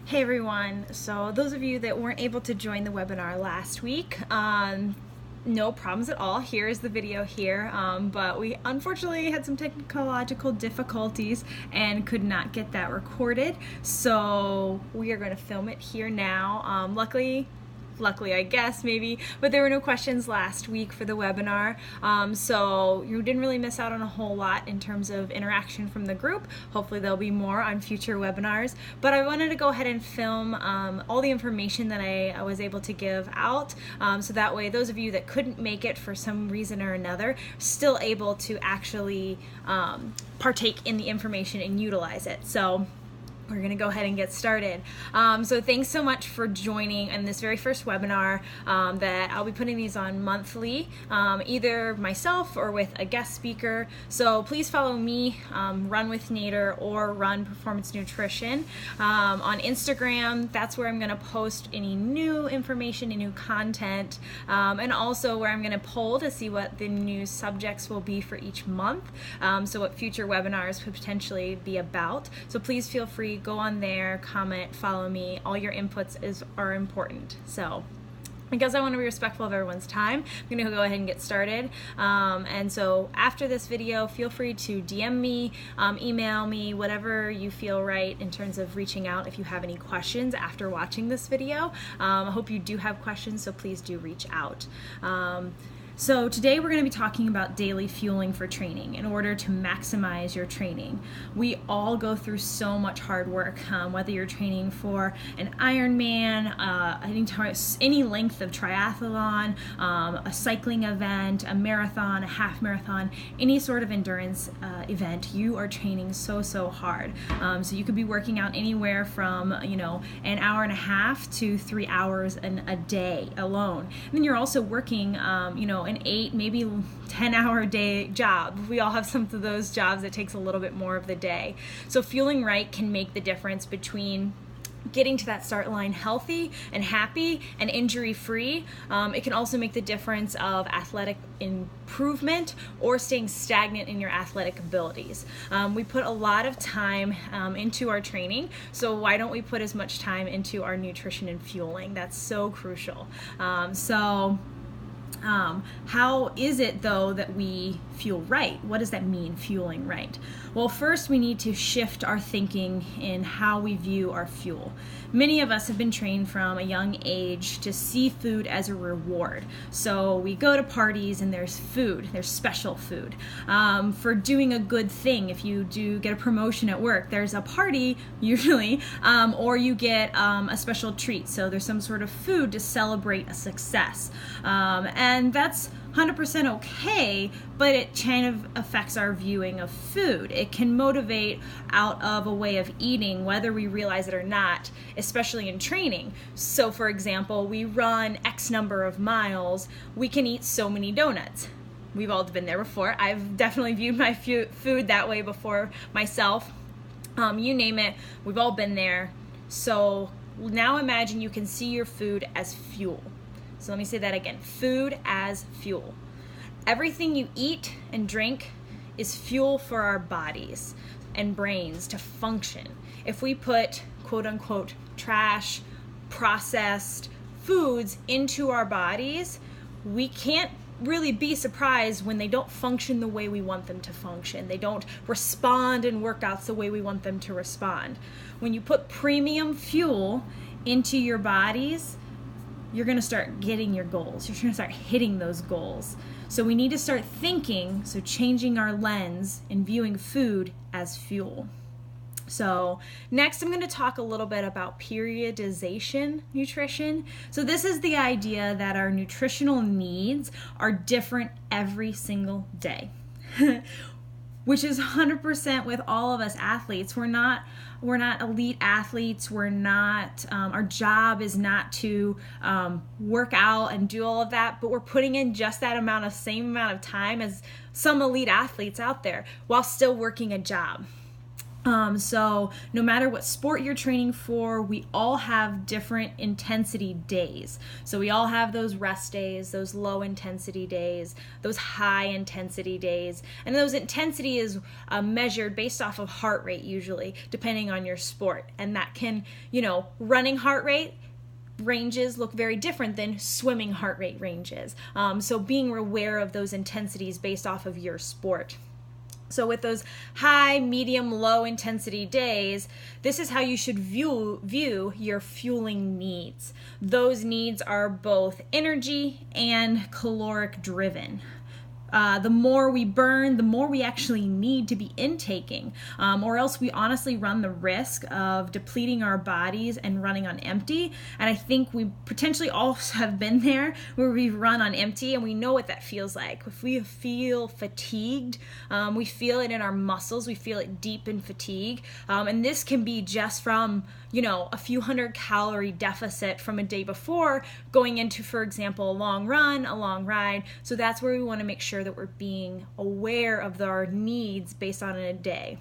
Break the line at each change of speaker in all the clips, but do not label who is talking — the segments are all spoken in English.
Hey everyone, so those of you that weren't able to join the webinar last week, no problems at all. Here is the video here, but we unfortunately had some technological difficulties and could not get that recorded, so we are going to film it here now. Luckily I guess maybe, but there were no questions last week for the webinar, so you didn't really miss out on a whole lot in terms of interaction from the group. Hopefully there'll be more on future webinars, but I wanted to go ahead and film all the information that I was able to give out, so that way those of you that couldn't make it for some reason or another still able to actually partake in the information and utilize it. So we're going to go ahead and get started. So thanks so much for joining in this very first webinar that I'll be putting these on monthly, either myself or with a guest speaker. So please follow me, Run with Nader or Run Performance Nutrition. On Instagram, that's where I'm going to post any new information and new content, and also where I'm going to poll to see what the new subjects will be for each month, so what future webinars could potentially be about. So please feel free, go on there, comment, follow me. All your inputs are important. So because I want to be respectful of everyone's time, I'm going to go ahead and get started. And so after this video, feel free to DM me, email me, whatever you feel right in terms of reaching out if you have any questions after watching this video. I hope you do have questions, so please do reach out. So today we're going to be talking about daily fueling for training in order to maximize your training. We all go through so much hard work, whether you're training for an Ironman, any length of triathlon, a cycling event, a marathon, a half marathon, any sort of endurance event. You are training so hard. So you could be working out anywhere from an hour and a half to 3 hours a day alone. And then you're also working an 8, maybe 10-hour day job. We all have some of those jobs that takes a little bit more of the day. So fueling right can make the difference between getting to that start line healthy and happy and injury-free. It can also make the difference of athletic improvement or staying stagnant in your athletic abilities. We put a lot of time into our training, so why don't we put as much time into our nutrition and fueling? That's so crucial. How is it though that we fuel right? What does that mean, fueling right? Well, first we need to shift our thinking in how we view our fuel. Many of us have been trained from a young age to see food as a reward. So we go to parties and there's food, there's special food. For doing a good thing, if you do get a promotion at work, there's a party usually, or you get a special treat. So there's some sort of food to celebrate a success. And that's 100% okay, but it kind of affects our viewing of food. It can motivate out of a way of eating, whether we realize it or not, especially in training. So for example, we run X number of miles, we can eat so many donuts. We've all been there before. I've definitely viewed my food that way before myself. You name it, we've all been there. So now imagine you can see your food as fuel. So let me say that again, food as fuel. Everything you eat and drink is fuel for our bodies and brains to function. If we put quote unquote trash, processed foods into our bodies, we can't really be surprised when they don't function the way we want them to function. They don't respond in workouts the way we want them to respond. When you put premium fuel into your bodies, you're going to start getting your goals. You're going to start hitting those goals. So we need to start thinking, so changing our lens and viewing food as fuel. So next I'm going to talk a little bit about periodization nutrition. So this is the idea that our nutritional needs are different every single day. Which is 100% with all of us athletes. We're not elite athletes. We're not, our job is not to work out and do all of that, but we're putting in just that same amount of time as some elite athletes out there while still working a job. So no matter what sport you're training for, we all have different intensity days. So we all have those rest days, those low intensity days, those high intensity days. And those intensity is measured based off of heart rate usually, depending on your sport. And that can, running heart rate ranges look very different than swimming heart rate ranges. So being aware of those intensities based off of your sport. So with those high, medium, low intensity days, this is how you should view your fueling needs. Those needs are both energy and caloric driven. The more we burn, the more we actually need to be intaking, or else we honestly run the risk of depleting our bodies and running on empty. And I think we potentially all have been there where we run on empty, and we know what that feels like. If we feel fatigued, we feel it in our muscles, we feel it deep in fatigue, and this can be just from a few 100-calorie deficit from a day before going into, for example, a long run, a long ride. So that's where we want to make sure that we're being aware of our needs based on a day.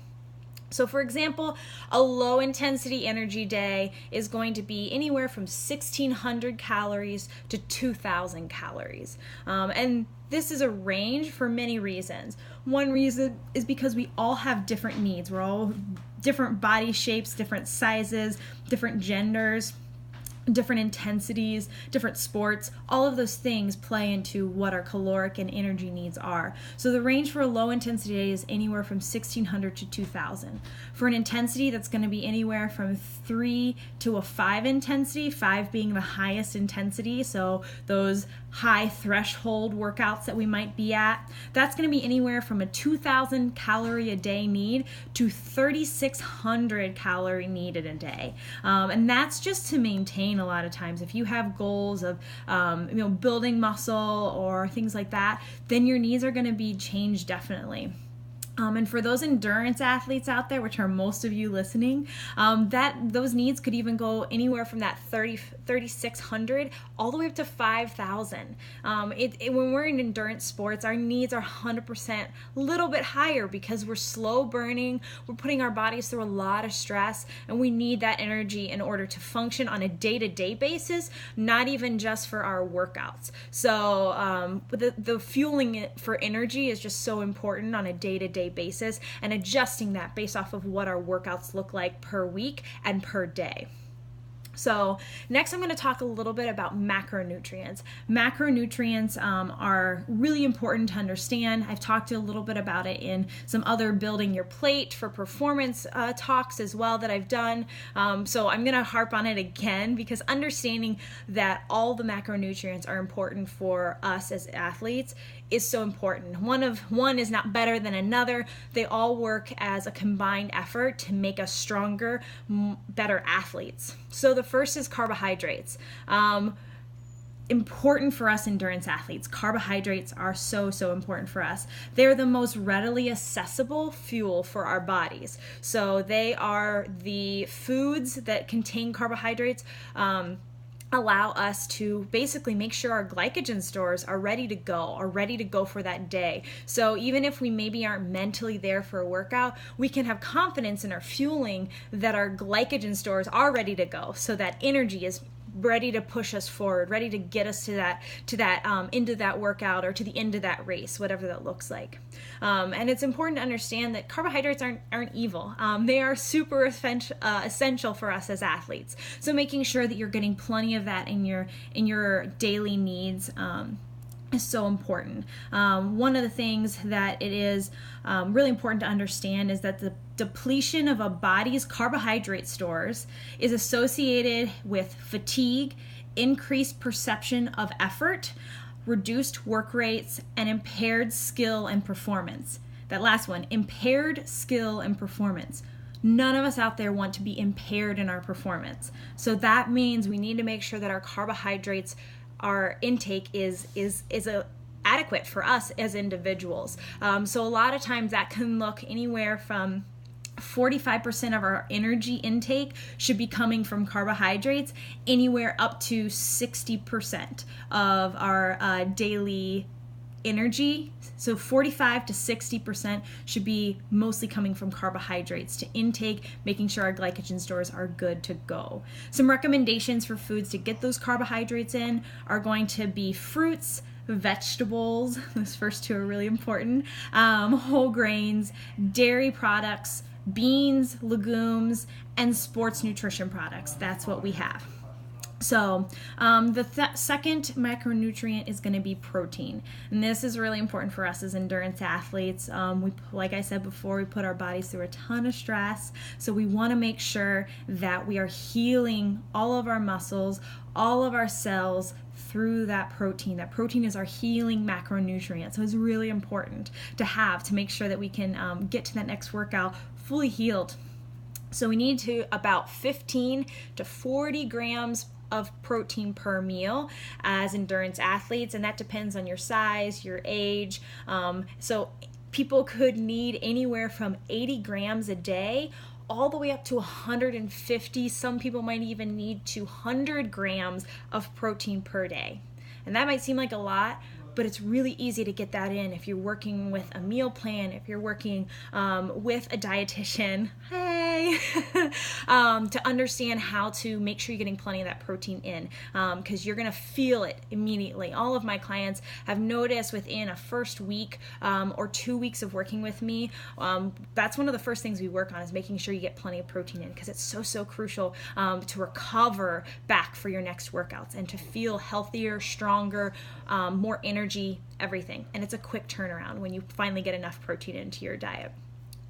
So for example, a low intensity energy day is going to be anywhere from 1,600 calories to 2,000 calories. And this is a range for many reasons. One reason is because we all have different needs. We're all different body shapes, different sizes, different genders, different intensities, different sports. All of those things play into what our caloric and energy needs are. So the range for a low intensity day is anywhere from 1,600 to 2,000. For an intensity, that's going to be anywhere from 3 to a 5 intensity, 5 being the highest intensity. So those high threshold workouts that we might be at, that's going to be anywhere from a 2,000 calorie a day need to 3,600 calorie needed a day. And that's just to maintain a lot of times. If you have goals of building muscle or things like that, then your needs are going to be changed definitely. And for those endurance athletes out there, which are most of you listening, those needs could even go anywhere from that 3,600 all the way up to 5,000. When we're in endurance sports, our needs are 100% a little bit higher because we're slow burning, we're putting our bodies through a lot of stress, and we need that energy in order to function on a day-to-day basis, not even just for our workouts. So the fueling for energy is just so important on a day-to-day basis, and adjusting that based off of what our workouts look like per week and per day. So next I'm going to talk a little bit about macronutrients. Macronutrients are really important to understand. I've talked a little bit about it in some other building your plate for performance talks as well that I've done. So I'm going to harp on it again because understanding that all the macronutrients are important for us as athletes is so important. One is not better than another. They all work as a combined effort to make us stronger, better athletes. So the first is carbohydrates. Important for us endurance athletes. Carbohydrates are so important for us. They're the most readily accessible fuel for our bodies. So they are the foods that contain carbohydrates, allow us to basically make sure our glycogen stores are ready to go for that day. So even if we maybe aren't mentally there for a workout, we can have confidence in our fueling that our glycogen stores are ready to go, so that energy is ready to push us forward, ready to get us to that into that workout or to the end of that race, whatever that looks like. And it's important to understand that carbohydrates aren't evil. They are super essential for us as athletes. So making sure that you're getting plenty of that in your daily needs is so important. One of the things that it is really important to understand is that the depletion of a body's carbohydrate stores is associated with fatigue, increased perception of effort, reduced work rates, and impaired skill and performance. That last one, impaired skill and performance. None of us out there want to be impaired in our performance. So that means we need to make sure that our carbohydrates, our intake is adequate for us as individuals. So a lot of times that can look anywhere from 45% of our energy intake should be coming from carbohydrates, anywhere up to 60% of our daily energy, so 45 to 60% should be mostly coming from carbohydrates to intake, making sure our glycogen stores are good to go. Some recommendations for foods to get those carbohydrates in are going to be fruits, vegetables, those first two are really important, whole grains, dairy products, beans, legumes, and sports nutrition products. That's what we have. So the second macronutrient is going to be protein, and this is really important for us as endurance athletes. Like I said before, we put our bodies through a ton of stress, so we want to make sure that we are healing all of our muscles, all of our cells through that protein. That protein is our healing macronutrient, so it's really important to have to make sure that we can get to that next workout fully healed. So we need to about 15 to 40 grams of protein per meal as endurance athletes, and that depends on your size, your age. So people could need anywhere from 80 grams a day all the way up to 150. Some people might even need 200 grams of protein per day. And that might seem like a lot, but it's really easy to get that in if you're working with a meal plan, if you're working with a dietitian, to understand how to make sure you're getting plenty of that protein in, because you're going to feel it immediately. All of my clients have noticed within a first week or 2 weeks of working with me, that's one of the first things we work on, is making sure you get plenty of protein in, because it's so crucial to recover back for your next workouts and to feel healthier, stronger, more energy, everything. And it's a quick turnaround when you finally get enough protein into your diet.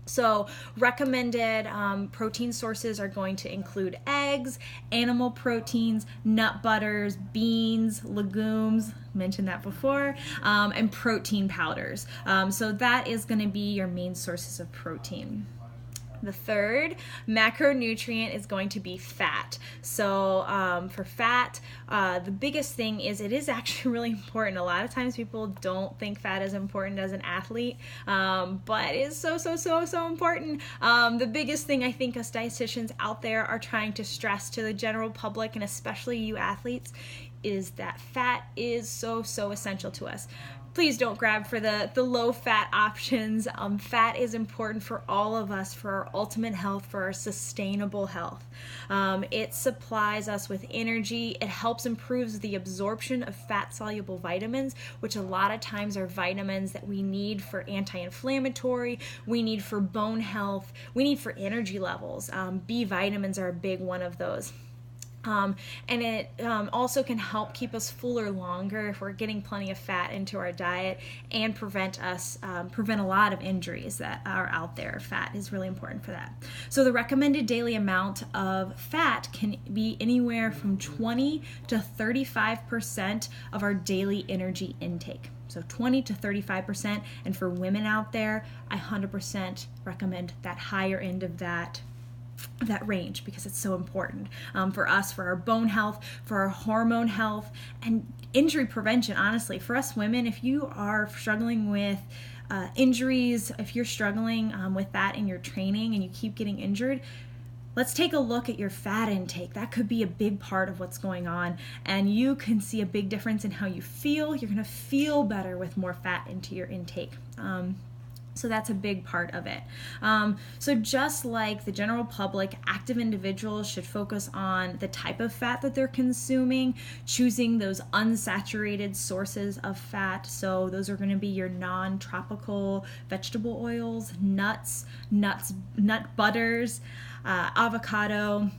So recommended protein sources are going to include eggs, animal proteins, nut butters, beans, legumes, mentioned that before, and protein powders. So that is going to be your main sources of protein. The third macronutrient is going to be fat. So for fat, the biggest thing is it is actually really important. A lot of times people don't think fat is important as an athlete, but it is so important. The biggest thing I think us dietitians out there are trying to stress to the general public, and especially you athletes, is that fat is so essential to us. Please don't grab for the low fat options. Fat is important for all of us, for our ultimate health, for our sustainable health. It supplies us with energy. It helps improve the absorption of fat soluble vitamins, which a lot of times are vitamins that we need for anti-inflammatory, we need for bone health, we need for energy levels. B vitamins are a big one of those. And it also can help keep us fuller longer if we're getting plenty of fat into our diet, and prevent a lot of injuries that are out there. Fat is really important for that. So the recommended daily amount of fat can be anywhere from 20 to 35% of our daily energy intake. So 20 to 35%, and for women out there, I 100% recommend that higher end of that range, because it's so important for us, for our bone health, for our hormone health, and injury prevention. Honestly, for us women, if you are struggling with injuries, if you're struggling with that in your training and you keep getting injured, let's take a look at your fat intake. That could be a big part of what's going on, and you can see a big difference in how you feel. You're going to feel better with more fat into your intake. So that's a big part of it. So just like the general public, active individuals should focus on the type of fat that they're consuming, choosing those unsaturated sources of fat. So those are going to be your non-tropical vegetable oils, nuts, nut butters, avocado.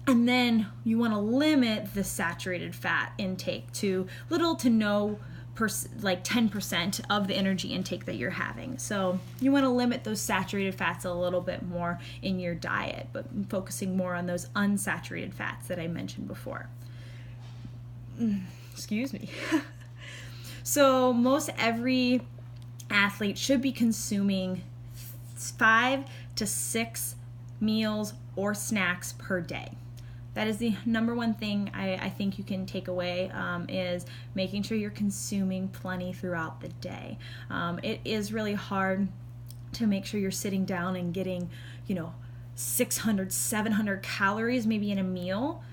And then you want to limit the saturated fat intake to little to no, like 10% of the energy intake that you're having. So you want to limit those saturated fats a little bit more in your diet, but focusing more on those unsaturated fats that I mentioned before. Excuse me. So most every athlete should be consuming 5 to 6 meals or snacks per day. That is the number one thing I think you can take away, is making sure you're consuming plenty throughout the day. It is really hard to make sure you're sitting down and getting, 600, 700 calories maybe in a meal.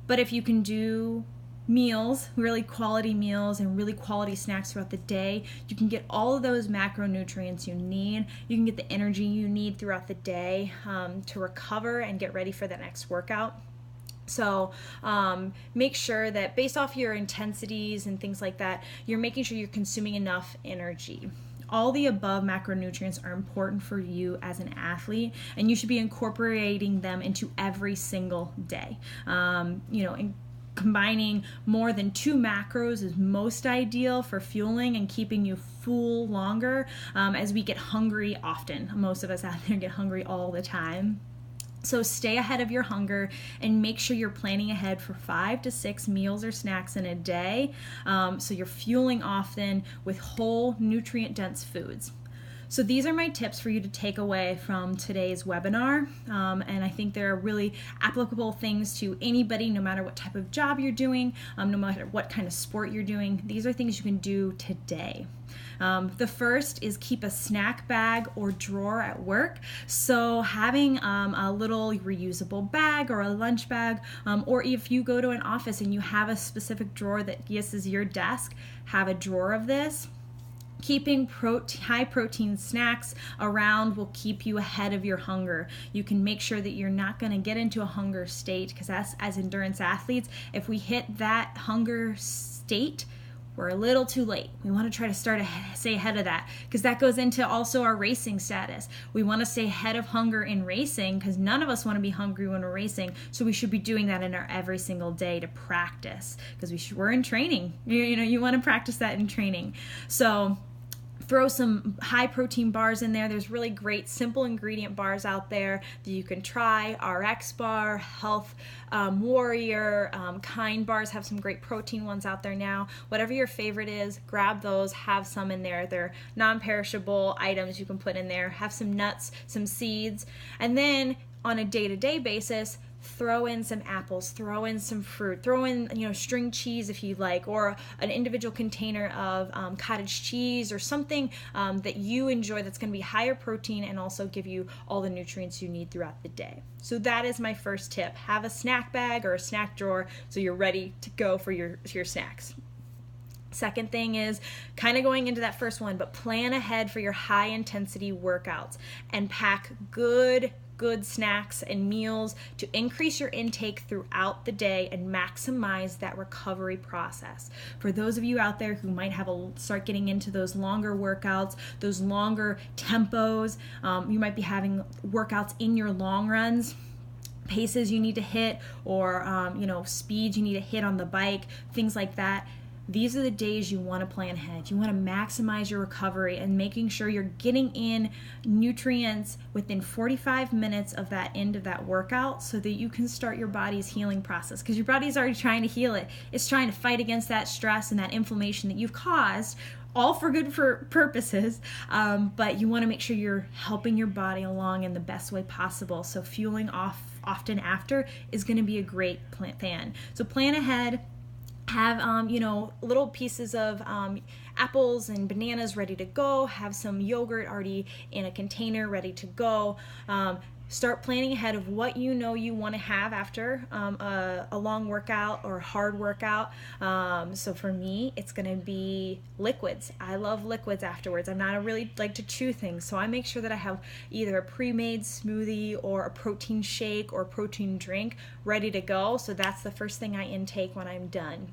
But if you can do meals, really quality meals and really quality snacks throughout the day, you can get all of those macronutrients you need. You can get the energy you need throughout the day to recover and get ready for the next workout. So make sure that based off your intensities and things like that, you're making sure you're consuming enough energy. All the above macronutrients are important for you as an athlete, and you should be incorporating them into every single day. Combining more than 2 macros is most ideal for fueling and keeping you full longer as we get hungry often. Most of us out there get hungry all the time. So stay ahead of your hunger and make sure you're planning ahead for 5 to 6 meals or snacks in a day, so you're fueling often with whole, nutrient-dense foods. So these are my tips for you to take away from today's webinar, and I think they're really applicable things to anybody, no matter what type of job you're doing, no matter what kind of sport you're doing. These are things you can do today. The first is keep a snack bag or drawer at work. So having a little reusable bag or a lunch bag, or if you go to an office and you have a specific drawer that is your desk, have a drawer of this. Keeping high protein snacks around will keep you ahead of your hunger. You can make sure that you're not going to get into a hunger state, because as endurance athletes, if we hit that hunger state, we're a little too late. We want to try to stay ahead of that, because that goes into also our racing status. We want to stay ahead of hunger in racing, because none of us want to be hungry when we're racing. So we should be doing that in our every single day to practice, because we're in training. You want to practice that in training. So throw some high protein bars in there. There's really great simple ingredient bars out there that you can try. RX Bar, Health Warrior, Kind bars have some great protein ones out there now. Whatever your favorite is, grab those, have some in there. They're non-perishable items you can put in there. Have some nuts, some seeds, and then on a day-to-day basis, throw in some apples, throw in some fruit, throw in string cheese if you like, or an individual container of cottage cheese or something that you enjoy that's going to be higher protein and also give you all the nutrients you need throughout the day. So that is my first tip. Have a snack bag or a snack drawer so you're ready to go for your snacks. Second thing is kind of going into that first one, but plan ahead for your high intensity workouts and pack good snacks and meals to increase your intake throughout the day and maximize that recovery process. For those of you out there who might start getting into those longer workouts, those longer tempos, you might be having workouts in your long runs, paces you need to hit, or speeds you need to hit on the bike, things like that. These are the days you want to plan ahead. You want to maximize your recovery and making sure you're getting in nutrients within 45 minutes of that end of that workout so that you can start your body's healing process, because your body's already trying to heal it. It's trying to fight against that stress and that inflammation that you've caused, all for good purposes, but you want to make sure you're helping your body along in the best way possible. So fueling often after is going to be a great plan. So plan ahead. Have little pieces of apples and bananas ready to go. Have some yogurt already in a container ready to go. Start planning ahead of what you want to have after a long workout or a hard workout. So for me, it's going to be liquids. I love liquids afterwards. I'm not really like to chew things, so I make sure that I have either a pre-made smoothie or a protein shake or protein drink ready to go. So that's the first thing I intake when I'm done.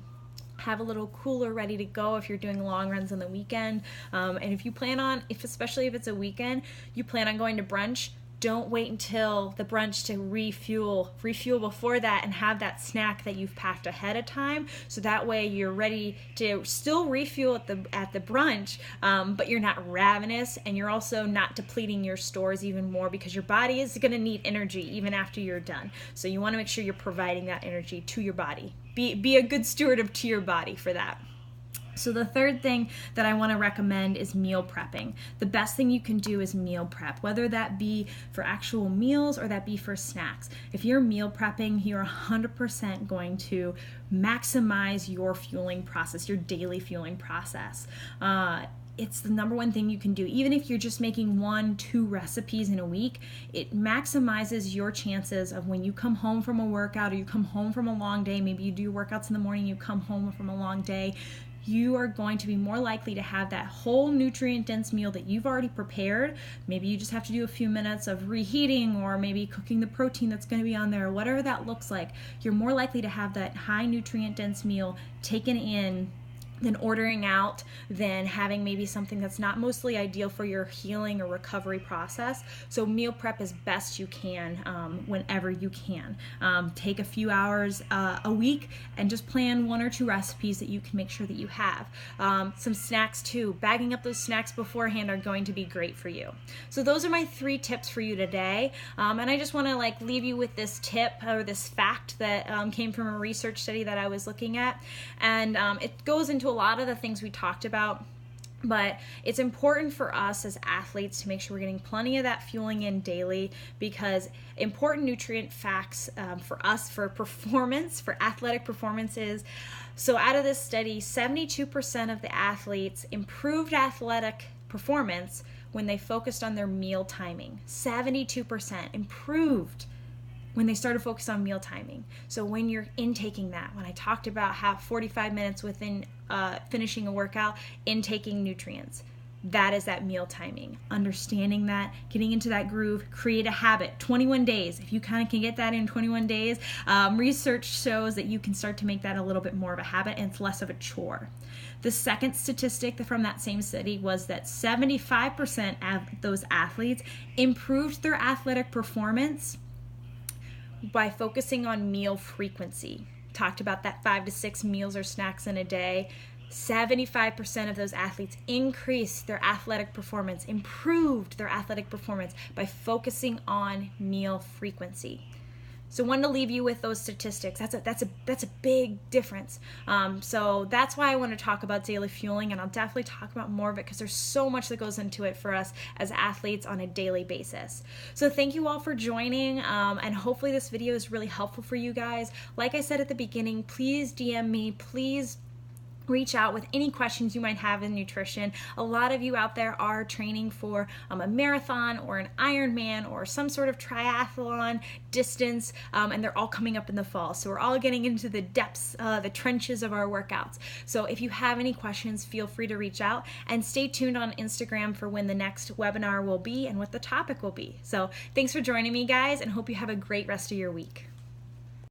Have a little cooler ready to go if you're doing long runs on the weekend. And if you plan on, especially if it's a weekend, you plan on going to brunch, don't wait until the brunch to refuel before that and have that snack that you've packed ahead of time, so that way you're ready to still refuel at the brunch, but you're not ravenous and you're also not depleting your stores even more, because your body is going to need energy even after you're done. So you want to make sure you're providing that energy to your body. Be a good steward to your body for that. So the third thing that I want to recommend is meal prepping. The best thing you can do is meal prep, whether that be for actual meals or that be for snacks. If you're meal prepping, you're 100% going to maximize your fueling process, your daily fueling process. it's the number one thing you can do. Even if you're just making 1-2 recipes in a week, it maximizes your chances of when you come home from a workout or you come home from a long day, maybe you do your workouts in the morning, you come home from a long day, you are going to be more likely to have that whole nutrient-dense meal that you've already prepared. Maybe you just have to do a few minutes of reheating or maybe cooking the protein that's going to be on there, whatever that looks like. You're more likely to have that high nutrient-dense meal taken in than ordering out, than having maybe something that's not mostly ideal for your healing or recovery process. So meal prep as best you can whenever you can. Take a few hours a week and just plan 1 or 2 recipes that you can make sure that you have. Some snacks too. Bagging up those snacks beforehand are going to be great for you. So those are my 3 tips for you today. And I just want to leave you with this tip or this fact that came from a research study that I was looking at. And it goes into a lot of the things we talked about, but it's important for us as athletes to make sure we're getting plenty of that fueling in daily, because important nutrient facts for us for performance, for athletic performance is, so out of this study, 72% of the athletes improved athletic performance when they focused on their meal timing. 72% improved when they started focused on meal timing. So when you're intaking that, when I talked about how 45 minutes within finishing a workout, intaking nutrients, that is that meal timing. Understanding that, getting into that groove, create a habit. 21 days. If you kind of can get that in 21 days, research shows that you can start to make that a little bit more of a habit and it's less of a chore. The second statistic from that same study was that 75% of those athletes improved their athletic performance by focusing on meal frequency. Talked about that 5 to 6 meals or snacks in a day. 75% of those athletes increased their athletic performance, improved their athletic performance by focusing on meal frequency. So I wanted to leave you with those statistics. That's a big difference. So that's why I want to talk about daily fueling, and I'll definitely talk about more of it because there's so much that goes into it for us as athletes on a daily basis. So thank you all for joining, and hopefully this video is really helpful for you guys. Like I said at the beginning, please DM me, please reach out with any questions you might have in nutrition. A lot of you out there are training for a marathon or an Ironman or some sort of triathlon distance, and they're all coming up in the fall. So we're all getting into the depths, the trenches of our workouts. So if you have any questions, feel free to reach out, and stay tuned on Instagram for when the next webinar will be and what the topic will be. So thanks for joining me, guys, and hope you have a great rest of your week.